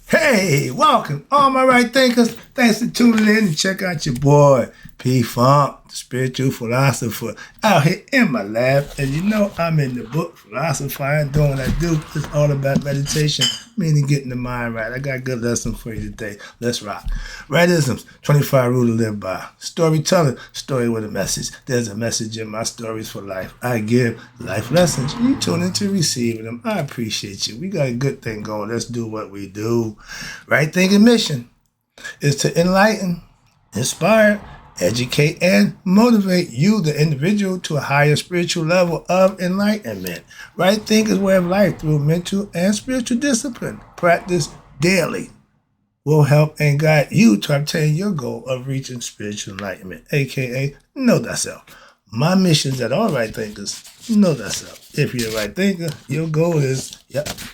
Hey, welcome, all my right thinkers. Thanks for tuning in and check out your boy, P Funk, the spiritual philosopher, out here in my lab. And you know, I'm in the book, philosophizing, doing what I do. It's all about meditation, meaning getting the mind right. I got a good lesson for you today. Let's rock. Rightisms, 25 rules to live by. Storytelling, story with a message. There's a message in my stories for life. I give life lessons. You tune into receiving them. I appreciate you. We got a good thing going. Let's do what we do. Right thinking mission is to enlighten, inspire, educate, and motivate you, the individual, to a higher spiritual level of enlightenment. Right thinking is way of life through mental and spiritual discipline. Practice daily will help and guide you to obtain your goal of reaching spiritual enlightenment, aka know thyself. My mission is that all right thinkers know thyself. If you're a right thinker, your goal is,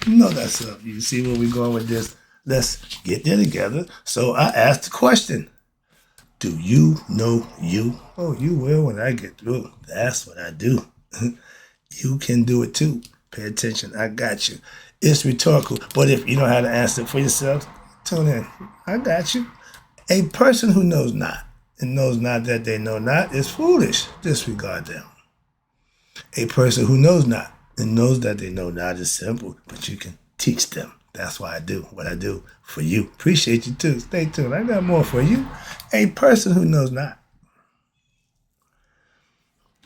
know thyself. You see where we're going with this? Let's get there together. So I asked the question, do you know you? Oh, you will when I get through. That's what I do. You can do it too. Pay attention. I got you. It's rhetorical, but if you know how to answer it for yourself, tune in. I got you. A person who knows not and knows not that they know not is foolish. Disregard them. A person who knows not and knows that they know not is simple, but you can teach them. That's why I do what I do for you. Appreciate you too. Stay tuned. I got more for you. A person who knows not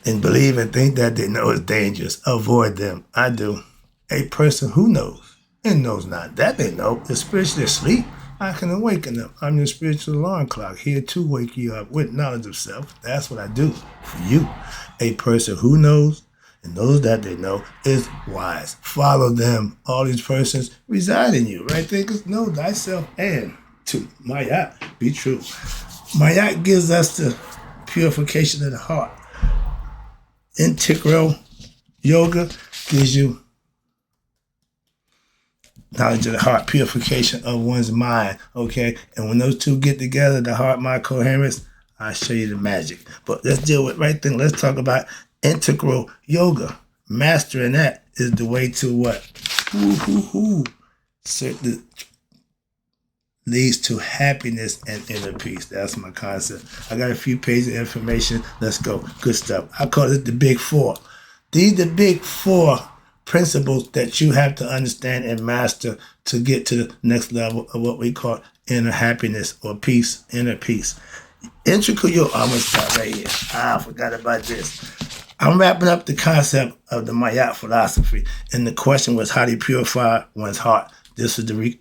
and believe and think that they know is dangerous, avoid them. I do. A person who knows and knows not that they know is spiritually asleep. I can awaken them. I'm your spiritual alarm clock, here to wake you up with knowledge of self. That's what I do for you. A person who knows and those that they know is wise. Follow them. All these persons reside in you. Right thinkers, know thyself and to Mayat be true. Mayat gives us the purification of the heart. Integral yoga gives you knowledge of the heart, purification of one's mind. Okay, and when those two get together, the heart mind coherence, I'll show you the magic. But let's deal with right thing. Let's talk about integral yoga. Mastering that is the way to what? Certainly leads to happiness and inner peace. That's my concept. I got a few pages of information. Let's go. Good stuff. I call it the big four. These are the big four principles that you have to understand and master to get to the next level of what we call inner happiness or peace, inner peace. Integral yoga, I'm going to start right here. I forgot about this. I'm wrapping up the concept of the Mayat philosophy, and the question was how do you purify one's heart? This is the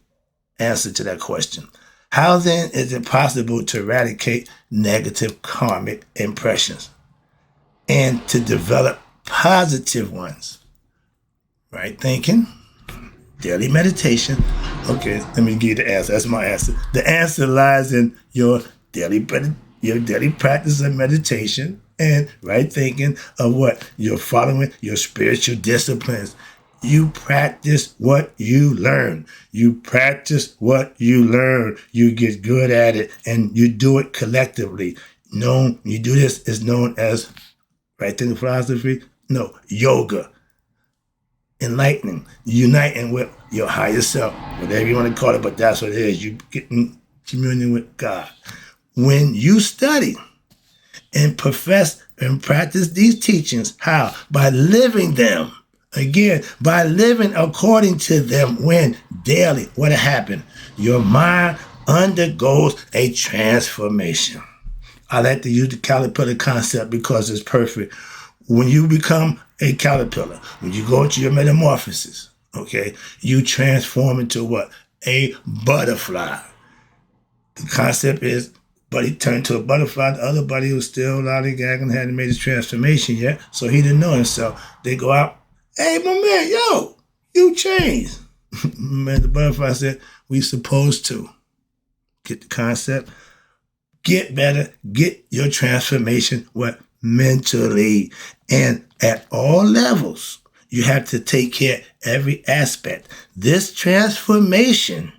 answer to that question. How then is it possible to eradicate negative karmic impressions and to develop positive ones? Right thinking, daily meditation. Okay, let me give you the answer. That's my answer. The answer lies in your daily practice of meditation and right thinking of what? You're following your spiritual disciplines. You practice what you learn. You practice what you learn. You get good at it and you do it collectively. You do this is known as right thinking philosophy. No, yoga. Enlightening, uniting with your higher self, whatever you want to call it, but that's what it is. You get in communion with God. When you study and profess and practice these teachings, how? By living them. Again, by living according to them. When? Daily. What'll happen? Your mind undergoes a transformation. I like to use the caterpillar concept because it's perfect. When you become a caterpillar, when you go into your metamorphosis, okay, you transform into what? A butterfly. The concept is buddy turned to a butterfly. The other buddy was still lollygagging, hadn't made his transformation yet, so he didn't know himself. They go out, hey, my man, yo, you changed. Man, the butterfly said, we supposed to. Get the concept? Get better, get your transformation, what? Mentally. And at all levels, you have to take care of every aspect. This transformation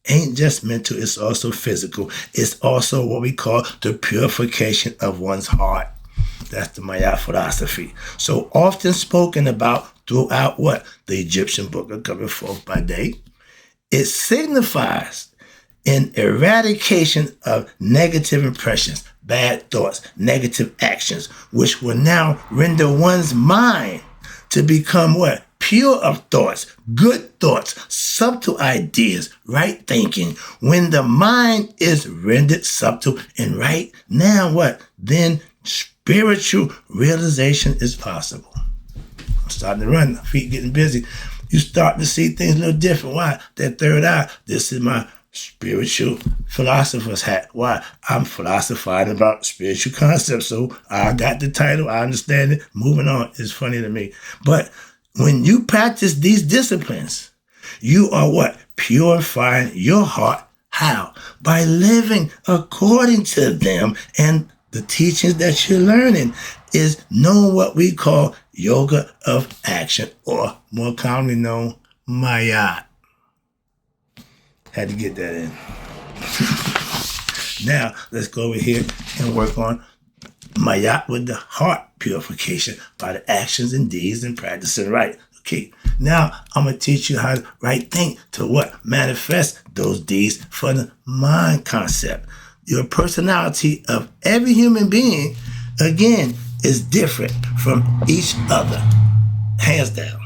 ain't just mental, it's also physical. It's also what we call the purification of one's heart. That's the Maya philosophy. So often spoken about throughout what? The Egyptian book of coming forth by day. It signifies an eradication of negative impressions, bad thoughts, negative actions, which will now render one's mind to become what? Pure of thoughts, good thoughts, subtle ideas, right thinking. When the mind is rendered subtle and right, now what? Then spiritual realization is possible. I'm starting to run, feet getting busy. You start to see things a little different. Why? That third eye. This is my spiritual philosopher's hat. Why? I'm philosophizing about spiritual concepts. So I got the title. I understand it. Moving on. It's funny to me. But when you practice these disciplines, you are what? Purifying your heart. How? By living according to them. And the teachings that you're learning is knowing what we call yoga of action, or more commonly known, Maya. Had to get that in. Now, let's go over here and work on Maya with the heart purification by the actions and deeds and practicing right. Okay, now I'm going to teach you how to right think to what? Manifest those deeds for the mind concept. Your personality of every human being, again, is different from each other. Hands down.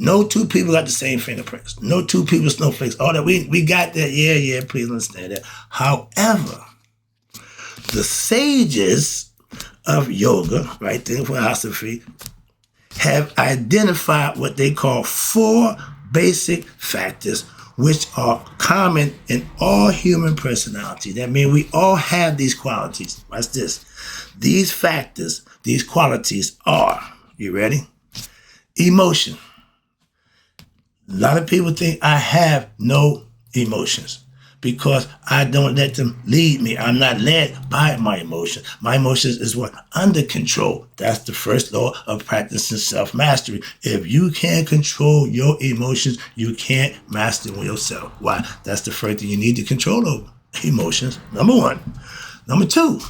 No two people got the same fingerprints. No two people snowflakes. All that we got that. Yeah, please understand that. However, the sages of yoga, right there, philosophy, have identified what they call 4 basic factors which are common in all human personality. That means we all have these qualities. Watch this. These factors, these qualities are, you ready? Emotion. A lot of people think I have no emotions because I don't let them lead me. I'm not led by my emotions. My emotions is what? Under control. That's the first law of practicing self-mastery. If you can't control your emotions, you can't master yourself. Why? That's the first thing you need to control over. Emotions, number 1. Number 2,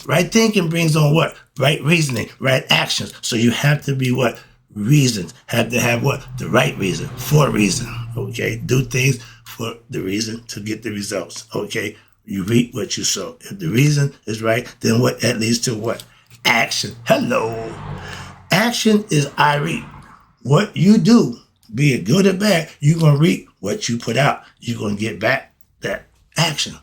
right thinking brings on what? Right reasoning, right actions. So you have to be what? Reasons. Have to have what? The right reason, for reason. Okay? Do things for the reason to get the results. Okay? You reap what you sow. If the reason is right, then what? That leads to what? Action. Hello. Action is I reap. What you do, be it good or bad, you're going to reap what you put out. You're going to get back that action.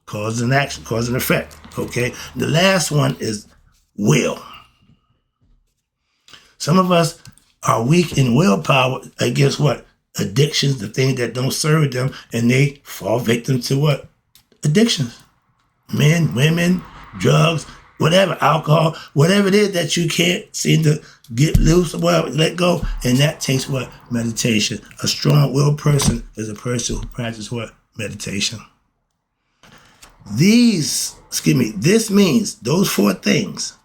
Cause and action, cause and effect. Okay? The last one is will. Some of us are weak in willpower against what? Addictions, the things that don't serve them, and they fall victim to what? Addictions. Men, women, drugs, whatever, alcohol, whatever it is that you can't seem to get loose or whatever, let go. And that takes what? Meditation. A strong-willed person is a person who practices what? Meditation. This means those 4 things,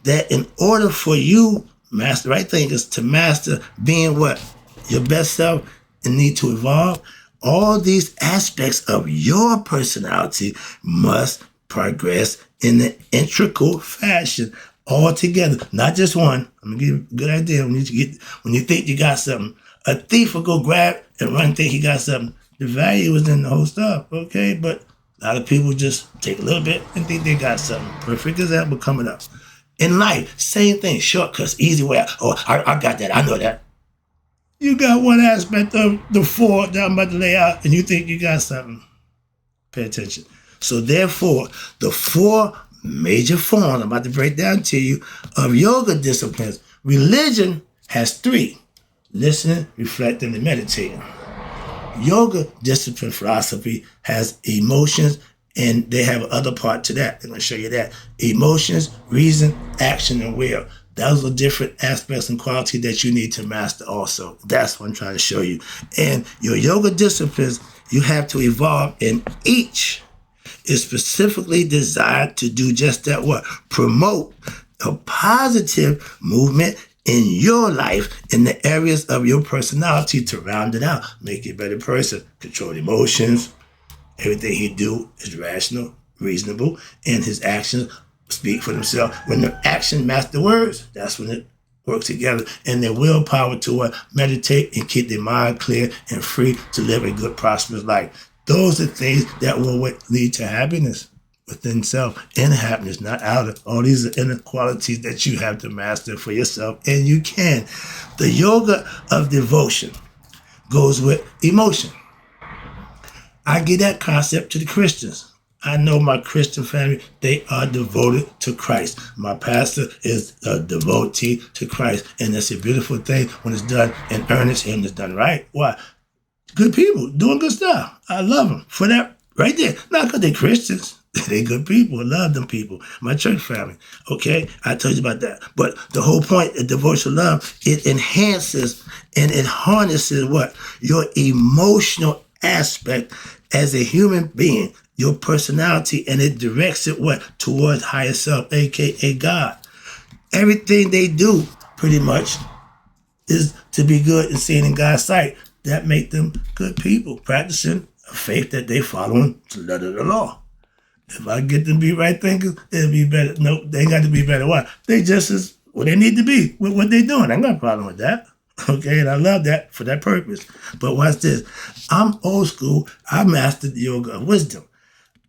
that in order for you, master right thinkers, to master being what? Your best self and need to evolve, all these aspects of your personality must progress in an integral fashion all together, not just one. I'm gonna give you a good idea. When you think you got something, a thief will go grab and run, think he got something. The value is in the whole stuff, okay? But a lot of people just take a little bit and think they got something. Perfect example coming up. In life, same thing, shortcuts, easy way out. Oh, I got that, I know that. You got one aspect of the 4 that I'm about to lay out, and you think you got something. Pay attention. So therefore, the 4 major forms I'm about to break down to you of yoga disciplines. Religion has 3: listening, reflecting, and meditating. Yoga discipline philosophy has emotions, and they have another part to that. I'm going to show you that. Emotions, reason, action, and will. Those are different aspects and qualities that you need to master also. That's what I'm trying to show you. And your yoga disciplines, you have to evolve, and each is specifically designed to do just that. What? Promote a positive movement in your life in the areas of your personality to round it out. Make you a better person. Control emotions. Everything he do is rational, reasonable, and his actions speak for themselves. When the action match the words, that's when it work together, and their willpower to meditate and keep their mind clear and free to live a good, prosperous life. Those are things that will lead to happiness within self, and happiness, not outer. All these are inner qualities that you have to master for yourself, and you can. The yoga of devotion goes with emotion. I give that concept to the Christians. I know my Christian family, they are devoted to Christ. My pastor is a devotee to Christ, and it's a beautiful thing when it's done in earnest and it's done right. Why? Good people doing good stuff. I love them for that right there. Not because they're Christians. They're good people. I love them people. My church family. Okay? I told you about that. But the whole point of devotional love, it enhances and it harnesses what? Your emotional aspect as a human being, your personality, and it directs it what? Towards higher self, aka God. Everything they do, pretty much, is to be good and seen in God's sight. That make them good people, practicing a faith that they following to the letter of the law. If I get them to be right thinkers, it'll be better. No, they ain't got to be better. Why? They just as what they need to be with what they doing. I ain't got a problem with that. Okay, and I love that for that purpose. But watch this. I'm old school. I mastered the yoga of wisdom.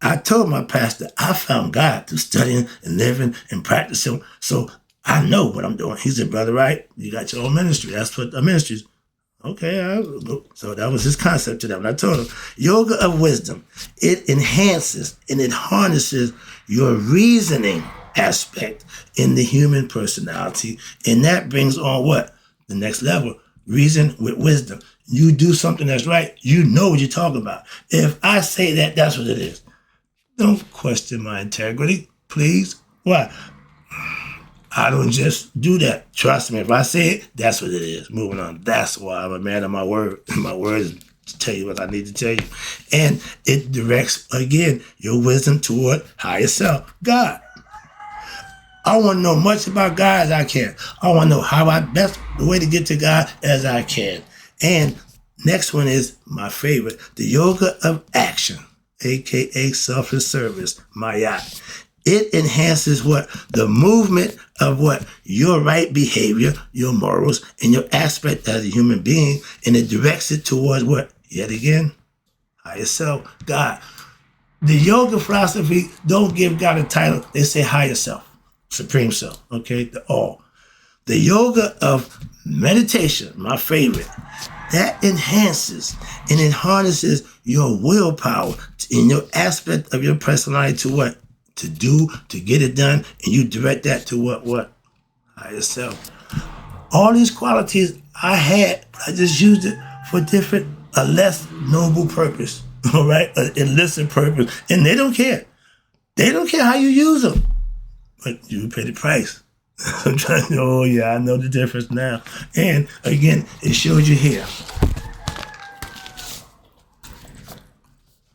I told my pastor I found God through studying and living and practicing. So I know what I'm doing. He said, brother, right? You got your own ministry. That's what the ministry is. Okay, so that was his concept to them. And I told him, yoga of wisdom, it enhances and it harnesses your reasoning aspect in the human personality. And that brings on what? The next level, reason with wisdom. You do something that's right, you know what you're talking about. If I say that, that's what it is. Don't question my integrity, please. Why? I don't just do that. Trust me, if I say it, that's what it is. Moving on. That's why I'm a man of my word. My word is to tell you what I need to tell you. And it directs, again, your wisdom toward higher self, God. I want to know much about God as I can. I want to know how the way to get to God as I can. And next one is my favorite, the yoga of action, aka selfless service, Maya. It enhances what? The movement of what? Your right behavior, your morals, and your aspect as a human being, and it directs it towards what? Yet again, higher self, God. The yoga philosophy don't give God a title. They say higher self, supreme self, okay? The all. The yoga of meditation, my favorite, that enhances and it harnesses your willpower in your aspect of your personality to what? To do, to get it done, and you direct that to what? Higher self. All these qualities I had, I just used it for a less noble purpose, all right? An illicit purpose. And they don't care. They don't care how you use them. But you pay the price. I'm trying to, oh yeah, I know the difference now. And again, it shows you here.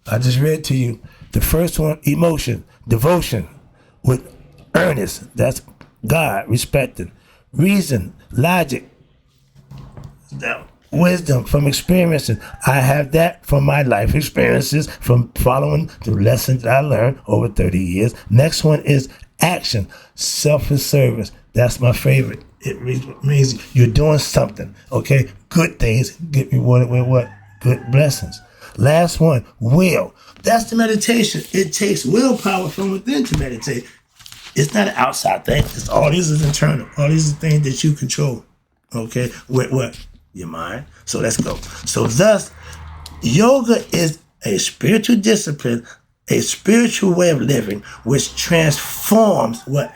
I just read to you the first one, emotion, devotion with earnest. That's God, respecting. Reason, logic, wisdom from experiencing. I have that from my life experiences, from following the lessons I learned over 30 years. Next one is action, selfless service. That's my favorite. It means you're doing something, okay? Good things get rewarded with what? Good blessings. Last one, will. That's the meditation. It takes willpower from within to meditate. It's not an outside thing. It's all these is internal. All these are things that you control, okay? With what? Your mind. So let's go. So thus, yoga is a spiritual discipline, a spiritual way of living, which transforms what?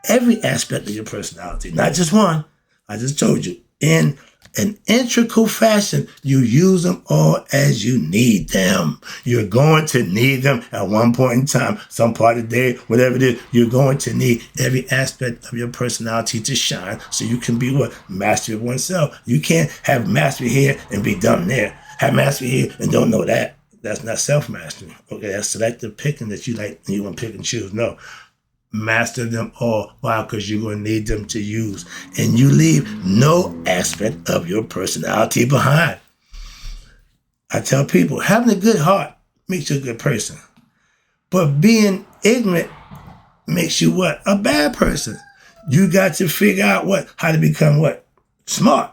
Every aspect of your personality, not just one. I just told you. In an integral fashion, you use them all as you need them. You're going to need them at one point in time, some part of the day, whatever it is, you're going to need every aspect of your personality to shine so you can be what? Master of oneself. You can't have mastery here and be dumb there. Have mastery here and don't know that. That's not self-mastery. Okay, that's selective picking that you like, you want to pick and choose. No. Master them all. Why? Because you're going to need them to use. And you leave no aspect of your personality behind. I tell people, having a good heart makes you a good person. But being ignorant makes you what? A bad person. You got to figure out how to become smart.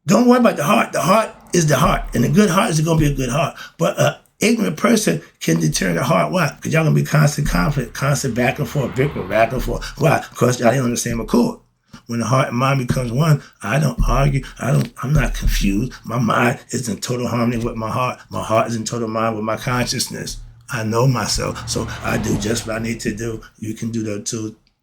Don't worry about the heart. The heart is the heart. And a good heart is going to be a good heart. But an ignorant person can deter the heart. Why? Because y'all going to be constant conflict, constant back and forth, bickering, back and forth. Why? Because y'all ain't on the same accord. When the heart and mind becomes one, I don't argue. I'm not confused. My mind is in total harmony with my heart. My heart is in total mind with my consciousness. I know myself, so I do just what I need to do. You can do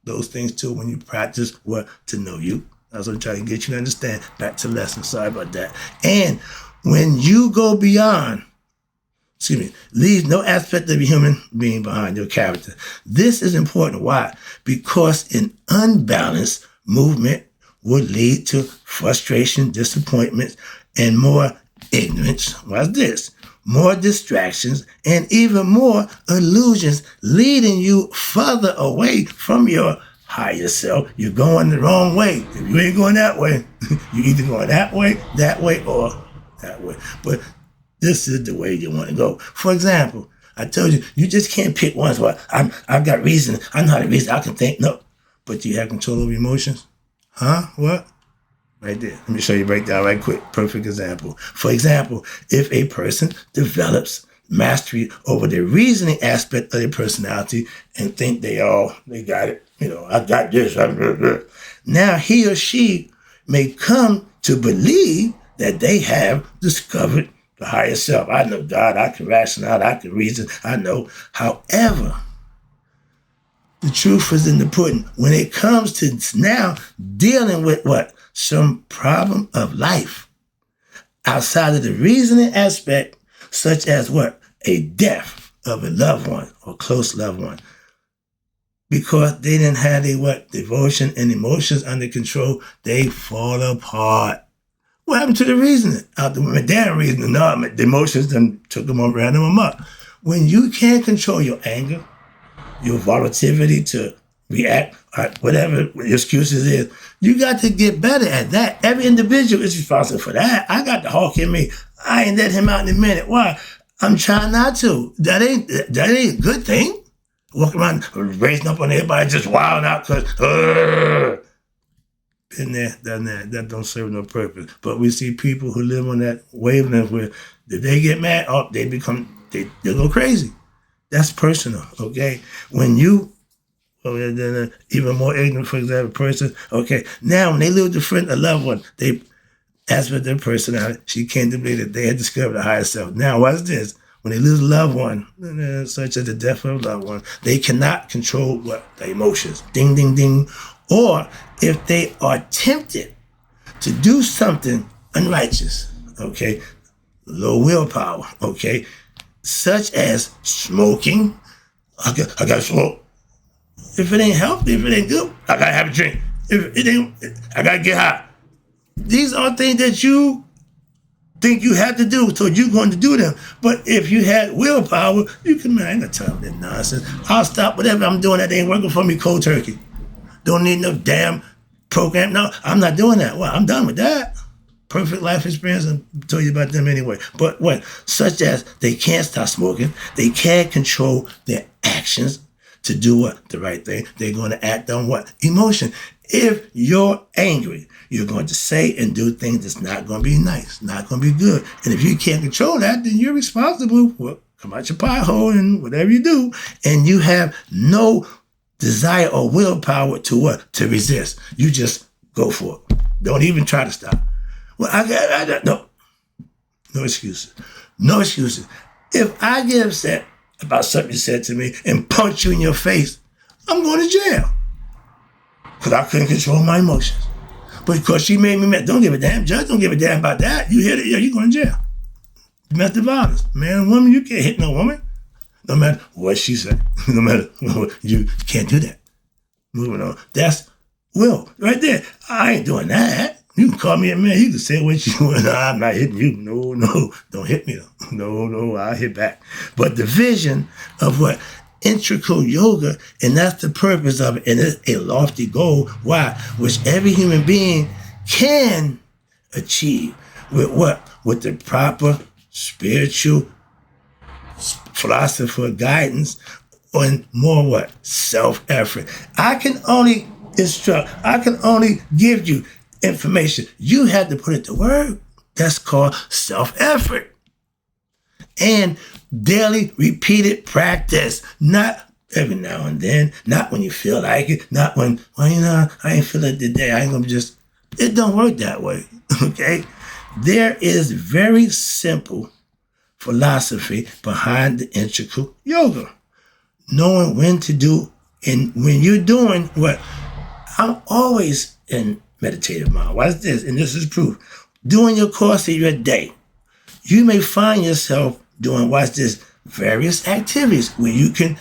those things too when you practice to know you. That's what I'm trying to get you to understand. Back to lesson. Sorry about that. And when you go beyond, leave no aspect of your human being behind your character. This is important. Why? Because an unbalanced movement would lead to frustration, disappointment, and more ignorance. What's this? More distractions and even more illusions, leading you further away from your higher self. You're going the wrong way. If you ain't going that way, you're either going that way, or that way. But this is the way you want to go. For example, I told you, you just can't pick one. So I've got reason. I know how to reason. I can think. No. But do you have control over emotions? Huh? What? Right there. Let me show you a breakdown right quick. Perfect example. For example, if a person develops mastery over the reasoning aspect of their personality and think they got it. I got this. Now he or she may come to believe that they have discovered the higher self. I know God. I can rationalize. I can reason. I know. However, the truth is in the pudding. When it comes to now dealing with some problem of life outside of the reasoning aspect, such as a death of a loved one or close loved one, because they didn't have their devotion and emotions under control, they fall apart. What happened to the reasoning? Out the damn reasoning, no, the emotions then took them on, ran them up. When you can't control your anger, your volatility to react, whatever your excuses is, you got to get better at that. Every individual is responsible for that. I got the hawk in me. I ain't let him out in a minute. Why? I'm trying not to. That ain't a good thing. Walking around raising up on everybody, just wilding out because been there, done that. That don't serve no purpose. But we see people who live on that wavelength where if they get mad, they go crazy. That's personal, okay? When you, even more ignorant, for example, person, okay, now when they lose a friend, a loved one, as for their personality, she can't believe that they had discovered a higher self. Now, what's this? When they lose a loved one, such as the death of a loved one, they cannot control the emotions. Ding, ding, ding. Or if they are tempted to do something unrighteous, okay, low willpower, okay, such as smoking. I got to smoke. If it ain't healthy, if it ain't good, I got to have a drink. If it ain't, I got to get high. These are things that you think you have to do, so you're going to do them. But if you had willpower, you can, I ain't got time for that nonsense. I'll stop whatever I'm doing that ain't working for me cold turkey. Don't need no damn program. No, I'm not doing that. Well, I'm done with that. Perfect life experience, I'll tell you about them anyway. But such as they can't stop smoking, they can't control their actions to do the right thing. They're going to act on emotion. If you're angry, you're going to say and do things that's not going to be nice, not going to be good. And if you can't control that, then you're responsible for come out your pie hole and whatever you do. And you have no desire or willpower to resist. You just go for it. Don't even try to stop. Well, I got no excuses. No excuses. If I get upset about something you said to me and punch you in your face, I'm going to jail. Because I couldn't control my emotions. But because she made me mad, don't give a damn, judge, don't give a damn about that. You hit it, you're going to jail. Domestic violence. Man and woman, you can't hit no woman. No matter what she said. No matter what, you can't do that. Moving on. That's will. Right there. I ain't doing that. You can call me a man. You can say what you want. No, I'm not hitting you. No. Don't hit me though. No, I'll hit back. But the vision of integral yoga, and that's the purpose of it. And it's a lofty goal. Why? Which every human being can achieve with with the proper spiritual philosopher guidance and more self-effort. I can only instruct. I can only give you information. You have to put it to work. That's called self-effort. And daily repeated practice. Not every now and then. Not when you feel like it. Not when, I ain't feel it today. I ain't gonna just, it don't work that way. Okay? There is very simple philosophy behind the integral yoga. Knowing when to do, and when you're doing what, I'm always in meditative mode. Watch this, and this is proof. During your course of your day, you may find yourself doing, watch this, various activities where you can,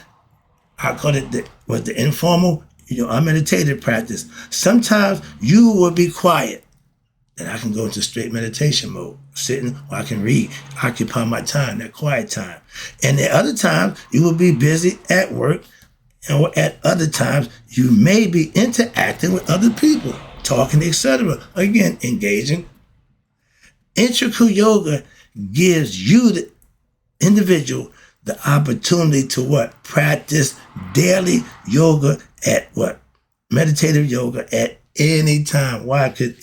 I call it the informal, unmeditated practice. Sometimes you will be quiet, and I can go into straight meditation mode, sitting, or I can read, occupy my time, that quiet time. And at other times, you will be busy at work, and at other times, you may be interacting with other people, talking, etc. Again, engaging. Integral yoga gives you, the individual, the opportunity to what? Practice daily yoga at what? Meditative yoga at any time. Why? Because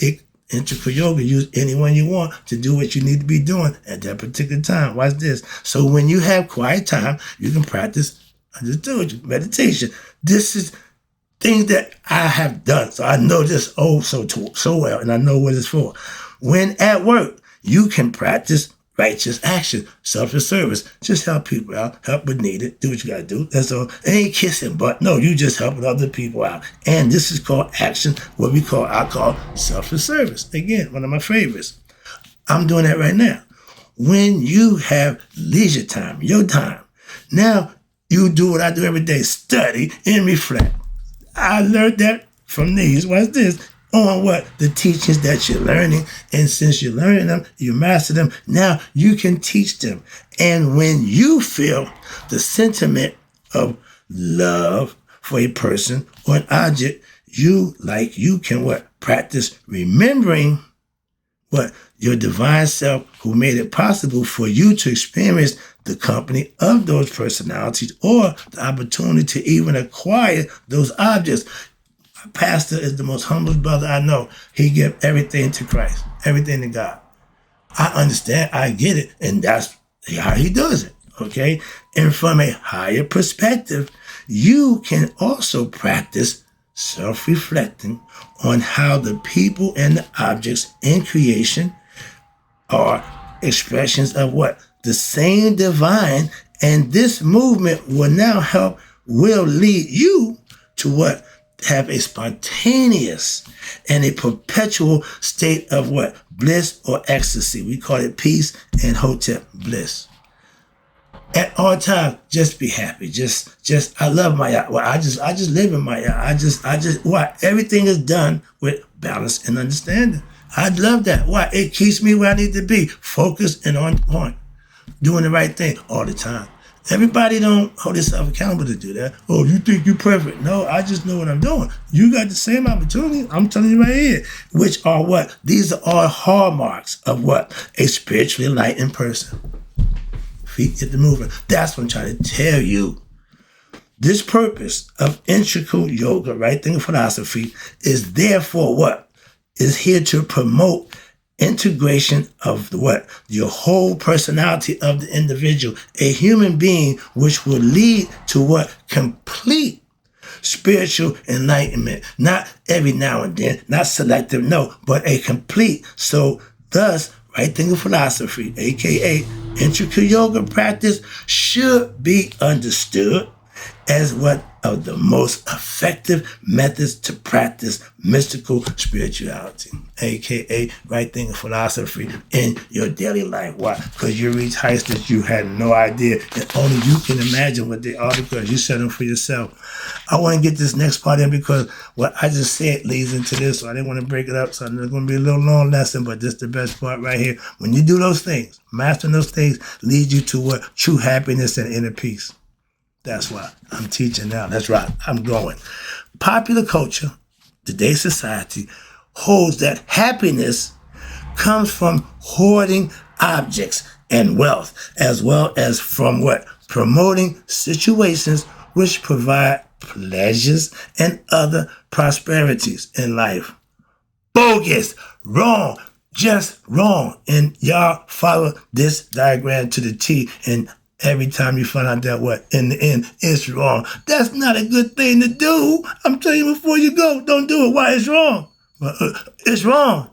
integral yoga use anyone you want to do what you need to be doing at that particular time. Watch this. So when you have quiet time, you can practice, I just do it, meditation. This is things that I have done. So I know this so well, and I know what it's for. When at work, you can practice righteous action, selfless service. Just help people out, help when needed, do what you gotta do. That's all. It ain't kissing butt. No, you just helping other people out. And this is called action, I call selfless service. Again, one of my favorites. I'm doing that right now. When you have leisure time, your time, now you do what I do every day, study and reflect. I learned that from these. What's this? On what? The teachings that you're learning. And since you're learning them, you master them, now you can teach them. And when you feel the sentiment of love for a person or an object, you can what? Practice remembering what? Your divine self who made it possible for you to experience the company of those personalities or the opportunity to even acquire those objects. Pastor is the most humblest brother I know. He gave everything to Christ, everything to God. I understand, I get it, and that's how he does it, okay? And from a higher perspective, you can also practice self-reflecting on how the people and the objects in creation are expressions of what? The same divine, and this movement will lead you to what? Have a spontaneous and a perpetual state of what? Bliss or ecstasy. We call it peace and hotep, bliss. At all times, just be happy. Just I love Maya. Well, I just live in Maya. Everything is done with balance and understanding. I love that. Why? It keeps me where I need to be, focused and on point, doing the right thing all the time. Everybody don't hold themselves accountable to do that. Oh, you think you're perfect. No, I just know what I'm doing. You got the same opportunity. I'm telling you right here. Which are what? These are all hallmarks of what? A spiritually enlightened person. Feet get the movement. That's what I'm trying to tell you. This purpose of integral yoga, right thinking philosophy, is therefore what? Is here to promote integration of what? Your whole personality of the individual, a human being, which will lead to what? Complete spiritual enlightenment. Not every now and then, not selective, no, but a complete. So thus, right thinking philosophy, aka integral yoga practice, should be understood as what of the most effective methods to practice mystical spirituality, aka right thinking philosophy in your daily life. Why? Because you reach heights that you had no idea, and only you can imagine what they are because you set them for yourself. I want to get this next part in because what I just said leads into this, so I didn't want to break it up. So it's going to be a little long lesson, but this is the best part right here. When you do those things, mastering those things leads you to what? True happiness and inner peace. That's why I'm teaching now. That's right. I'm growing. Popular culture, today's society, holds that happiness comes from hoarding objects and wealth, as well as from what? Promoting situations which provide pleasures, and other prosperities in life. Bogus, wrong, just wrong. And y'all follow this diagram to the T, and every time you find out that what, in the end, it's wrong. That's not a good thing to do. I'm telling you before you go, don't do it. Why? It's wrong. It's wrong.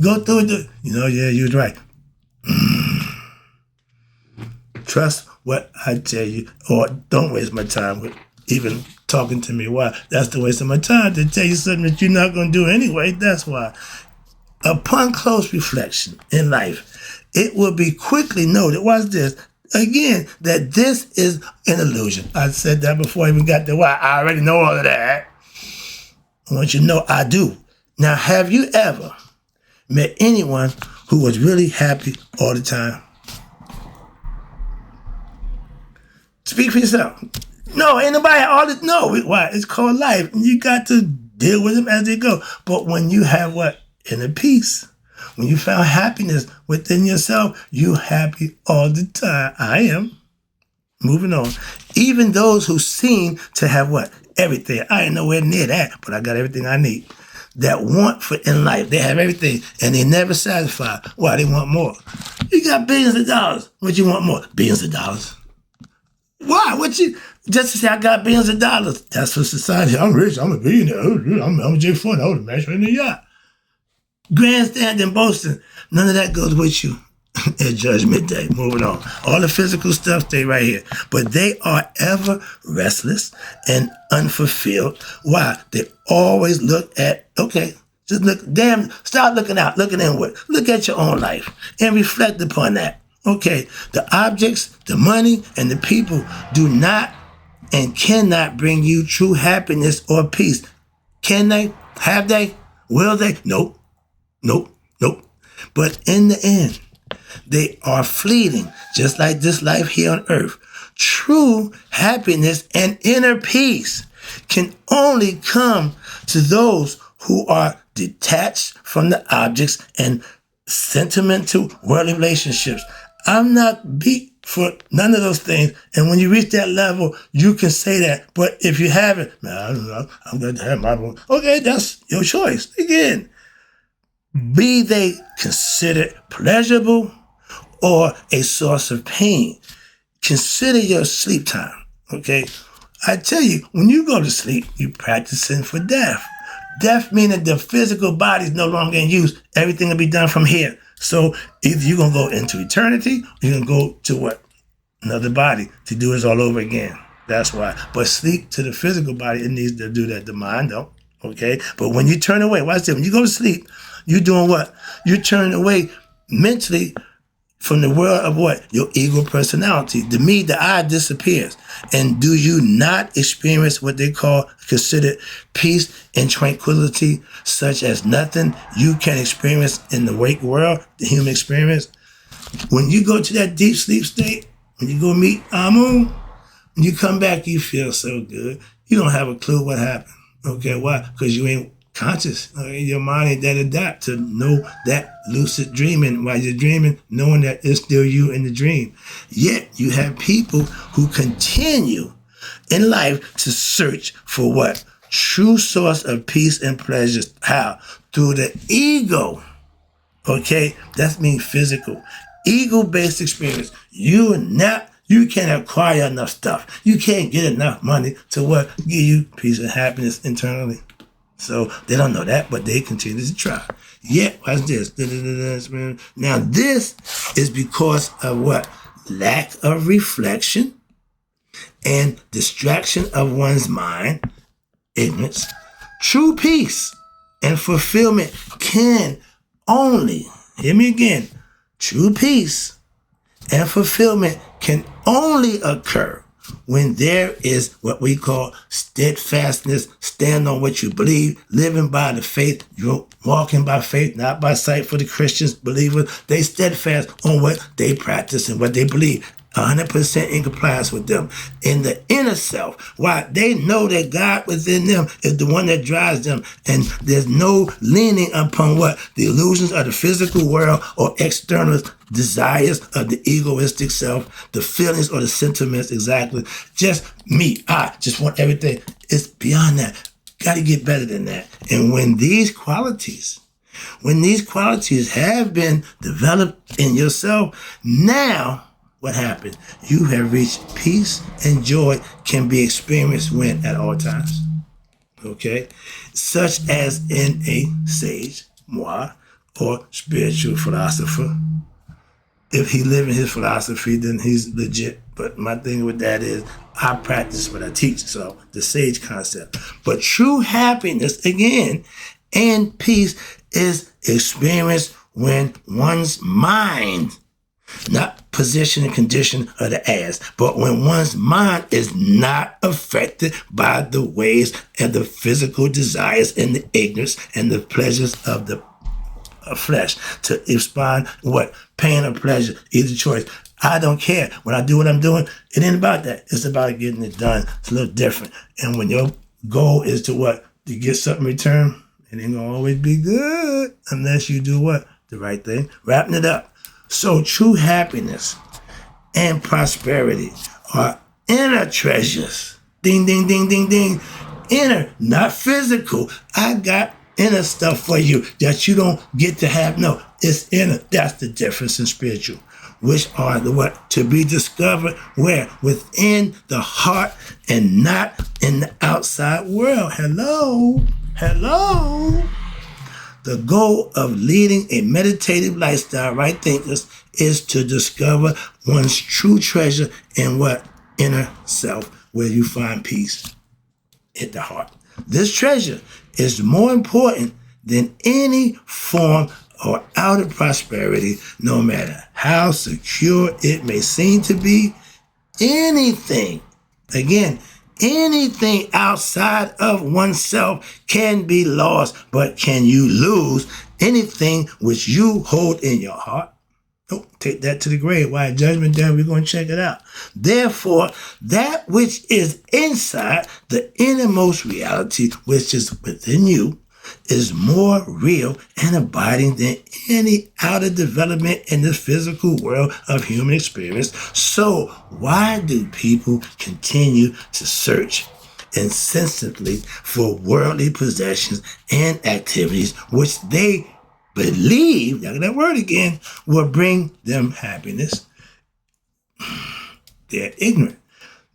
Go through it. Yeah, you was right. Trust what I tell you, or don't waste my time with even talking to me. Why? That's the waste of my time to tell you something that you're not going to do anyway. That's why. Upon close reflection in life, it will be quickly noted, watch this, again, that this is an illusion. I said that before I even got to why. I already know all of that. I want you to know I do. Now, have you ever met anyone who was really happy all the time? Speak for yourself. No, ain't nobody all this. No, why? It's called life. And you got to deal with them as they go. But when you have what? Inner peace. When you found happiness within yourself, you happy all the time. I am. Moving on. Even those who seem to have what? Everything. I ain't nowhere near that, but I got everything I need. That want for in life. They have everything, and they never satisfied. Why? They want more. You got billions of dollars. What you want more? Billions of dollars. Why? Just to say I got billions of dollars. That's for society. I'm rich. I'm a billionaire. I'm a J Fund. I was a mansion in the yacht. Grandstand and boasting. None of that goes with you at Judgment Day. Moving on. All the physical stuff stay right here. But they are ever restless and unfulfilled. Why? They always look at, just look, start looking out, looking inward. Look at your own life and reflect upon that. The objects, the money, and the people do not and cannot bring you true happiness or peace. Can they? Have they? Will they? Nope. But in the end, they are fleeting, just like this life here on earth. True happiness and inner peace can only come to those who are detached from the objects and sentimental worldly relationships. I'm not beat for none of those things. And when you reach that level, you can say that. But if you haven't, I don't know, I'm going to have my own. Okay, that's your choice. Again, be they considered pleasurable or a source of pain. Consider your sleep time. I tell you, when you go to sleep, you're practicing for death. Death meaning the physical body is no longer in use. Everything will be done from here. So either you're going to go into eternity, or you're going to go to what? Another body to do it all over again. That's why. But sleep to the physical body, it needs to do that. The mind don't. But when you turn away, watch this. When you go to sleep, you're doing what? You're turning away mentally from the world of what? Your ego personality. The me, the I disappears. And do you not experience what they call considered peace and tranquility, such as nothing you can experience in the wake world, the human experience? When you go to that deep sleep state, when you go meet Amun, when you come back, you feel so good. You don't have a clue what happened. Why? Because you ain't conscious. Your mind ain't that adapt to know that lucid dreaming while you're dreaming, knowing that it's still you in the dream. Yet you have people who continue in life to search for what? True source of peace and pleasure. How? Through the ego. That means physical. Ego-based experience. You can't acquire enough stuff. You can't get enough money to what? Give you peace and happiness internally. So they don't know that, but they continue to try. Yet, watch this. Now, this is because of what? Lack of reflection and distraction of one's mind, ignorance. True peace and fulfillment can only, hear me again, true peace and fulfillment can only occur when there is what we call steadfastness, stand on what you believe, living by the faith. You're walking by faith, not by sight for the Christians, believers. They steadfast on what they practice and what they believe. 100% in compliance with them. In the inner self, why they know that God within them is the one that drives them, and there's no leaning upon what? The illusions of the physical world or external desires of the egoistic self, the feelings or the sentiments, exactly. Just me, I just want everything. It's beyond that. Got to get better than that. And when these qualities have been developed in yourself, now what happened? You have reached peace and joy can be experienced when? At all times. Okay? Such as in a sage, moi, or spiritual philosopher. If he live in his philosophy, then he's legit. But my thing with that is I practice what I teach, so the sage concept. But true happiness, again, and peace is experienced when one's mind, not position and condition of the ass, but when one's mind is not affected by the ways and the physical desires and the ignorance and the pleasures of the flesh to respond what? Pain or pleasure, either choice. I don't care. When I do what I'm doing, it ain't about that. It's about getting it done. It's a little different. And when your goal is to what? To get something in return, it ain't gonna always be good unless you do what? The right thing. Wrapping it up. So true happiness and prosperity are inner treasures. Ding, ding, ding, ding, ding. Inner, not physical. I got inner stuff for you that you don't get to have. No, it's inner. That's the difference in spiritual. Which are the what? To be discovered where? Within the heart and not in the outside world. Hello. Hello. The goal of leading a meditative lifestyle, right thinkers, is to discover one's true treasure in what? Inner self, where you find peace at the heart. This treasure is more important than any form or outer prosperity, no matter how secure it may seem to be. Anything, again, anything outside of oneself can be lost, but can you lose anything which you hold in your heart? Oh, take that to the grave. Why? Judgment Day, we're going to check it out. Therefore, that which is inside the innermost reality, which is within you, is more real and abiding than any outer development in the physical world of human experience. So why do people continue to search incessantly for worldly possessions and activities which they believe, look at that word again, will bring them happiness? They're ignorant.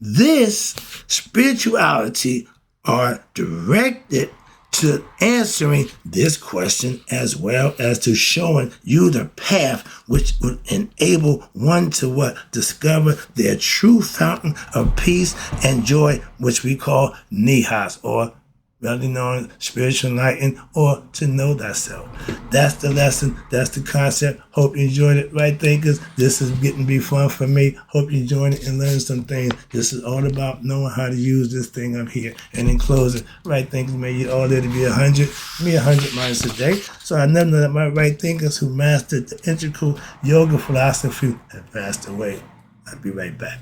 This spirituality are directed to answering this question as well as to showing you the path which would enable one to what? Discover their true fountain of peace and joy, which we call nihas, or really known spiritual enlightenment, or to know thyself. That's the lesson. That's the concept. Hope you enjoyed it, right thinkers? This is getting to be fun for me. Hope you enjoyed it and learned some things. This is all about knowing how to use this thing up here. And in closing, right thinkers, may you all live to be 100. Me 100 minus a day. So I never know that my right thinkers who mastered the integral yoga philosophy have passed away. I'll be right back.